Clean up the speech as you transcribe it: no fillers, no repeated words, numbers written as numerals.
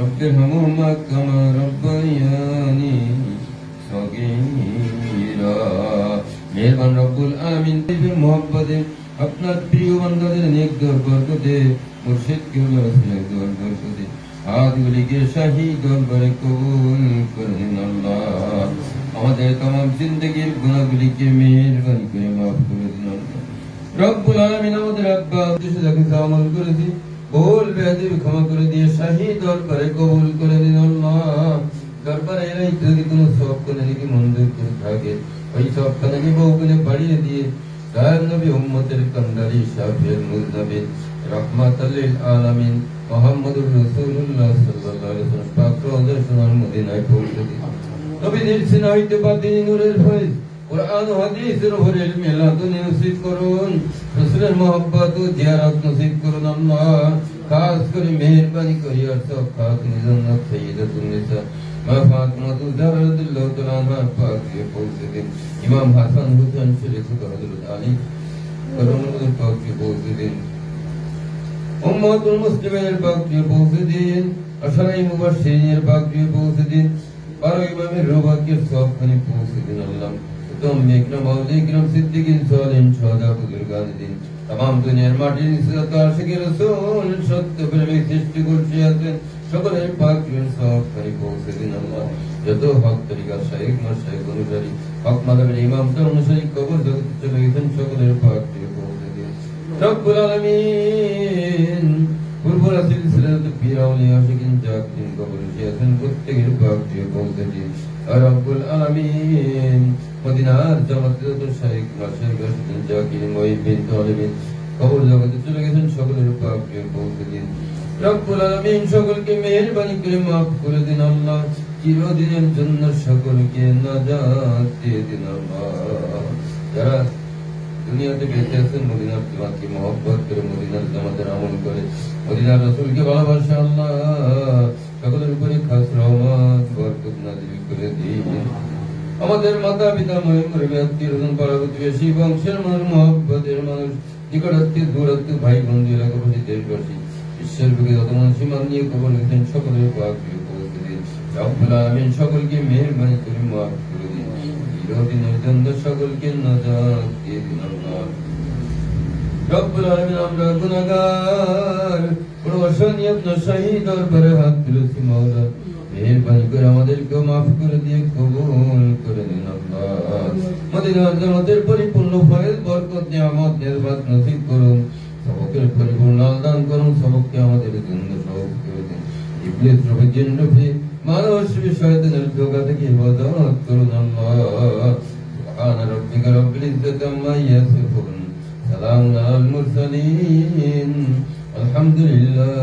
رب ارحمهما كما ربياني صغيرا মেহেরবান রব্বুল আলামিন দিবের মোহাব্বতে আপনার প্রিয় বান্দাদের নেক বরকতে মুর্শিদকে ওসিলায় বরকতে হাতগুলিকে শাহী দরবারে কবুল করুন আল্লাহ। আমাদের तमाम জিন্দেগীর গুনাহগুলিকে মেহেরবানি করে maaf করে দিন আল্লাহ। রব্বুল আলামিন আমাদের আব্বা উদ্দেশ্যে যাকে আমল করেছি ভুল বেয়াদবি ক্ষমা করে দিয়ে শাহী দরবারে কবুল করে দিন আল্লাহ। দরবারে এরাই যদি কোনো সব করে নাকি মন্দির করে থাকে ওই সব কানে বহুগুণে বাড়িয়ে দিয়ে দয়াল নবী উম্মতের কান্ডারি শাফিউল মুজনবিন রাহমাতাল লিল আলামিন মুহাম্মদুর রাসূলুল্লাহ সাল্লাল্লাহু আলাইহি ওয়াসাল্লাম পাক রওজা সোনার মদিনায় পৌঁছে দিন। নবীদের সিনা হইতে বাতিনি নূরের ফয়েজ কুরআন ও হাদিসের উপর ইলমে লাদুনি নসিব করুন। রাসূলের মহব্বত ও জিয়ারত নসিব করুন আল্লাহ। খাস করে মেহেরবানি করি আর সব খাতুন জান্নাত সাইয়্যিদাতুন নিসা মা ফাতিমাতু জাহরা রাদিয়াল্লাহু তাআলা আনহা পাকে পৌঁছে দিন। ইমাম হাসান হুসাইন শরীফ রাদিয়াল্লাহু আলী করুণাময় পাকে পৌঁছে দিন। উম্মাতুল মুসলিমিনের পাকে পৌঁছে দিন। আশরায়ে মুবাশশিরিনের পাকে পৌঁছে দিন। আর ইমামের রুবাকের সবখানে পৌঁছে দিন আল্লাহ। तुम इकराम औलिया इकराम सिद्दीकीन सालिहीन शुहदा बुजुर्गान दिन तमाम दुनियाর মাটির নিচে আশিকের রাসূল সত্য প্রেমে সৃষ্টি করছে আছেন সকলের পাকের সবখানে পৌঁছে দিন আল্লাহ। যত হক তরিকা শাইখ মাশাইখ অনুসারী হক মাযহাবের ইমামদের অনুসারী কবর জগতে চলে গেছেন সকলের পাকে পৌঁছে দিন রব্বুল আলামিন। পূর্ব রাসূল সিরাত পীর আউলিয়া আশিকিন জাকিরিন কবরে আছেন প্রত্যেকের পাকে পৌঁছে দিন রব্বুল আলামিন। মদিনার জামাতের শাইখ মাশাইখ জাকির মুহিবিন তালিবিন কবর জগতে চলে গেছেন সকলের পাকে পৌঁছে দিন রব্বুল আলামিন। সকলকে মেহেরবানি করে maaf করে দিন আল্লাহ। চিরদিনের জন্য সকলকে নাজাত দিয়ে দিন আল্লাহ। যারা দুনিয়াতে বেঁচে আছেন মদিনার জামাতকে মহব্বত করে মদিনার জামাতের আমল করে মদিনার রাসূলকে ভালোবাসে আল্লাহ সকলের উপরে খাস রহমত বরকত নাযিল করে দিন। আমাদের মাতা পিতা মুরব্বী আত্মীয় স্বজন পাড়া প্রতিবেশী বংশের মানুষ মহব্বতের মানুষ নিকটাত্মীয় দূরাত্মীয় ভাই বন্ধু এলাকাবাসী দেশবাসী বিশ্বের বুকে যত মানুষ ইমান নিয়ে কবর নিতেন সকলের পাকে পৌঁছে দিন রব্বুল আলামিন। সকলকে মেহেরবানি করে maaf করে দিন। চিরদিনের জন্য সকলকে নাজাত দিয়ে দিন আল্লাহ। রব্বুল আলামিন আমরা গুনাহগার প্রশাসনী আপনার শাহী দরবারে হাত তুলেছি মাওলা। মেহেরবানি করে আমাদেরকে maaf করে দিয়ে কবুল করে দিন আল্লাহ। মদিনার জান্নাতের পরিপূর্ণ ফয়েজ বরকত নিয়ামত নির্বাত নসিব করুন। সবকের পরিপূর্ণ দান করুন। সবককে আমাদের জন্য সহজ করে দিন। ইবলিস রূপে জিন রূপে মানুষ শয়তানের ধোঁকা থেকে হেফাজত করুন আল্লাহ। সুবহান রাব্বিকা রাব্বিল ইজ্জাতি আম্মা ইয়াসিফুন সালামুন আলাল মুরসালিন আলহামদুলিল্লাহ।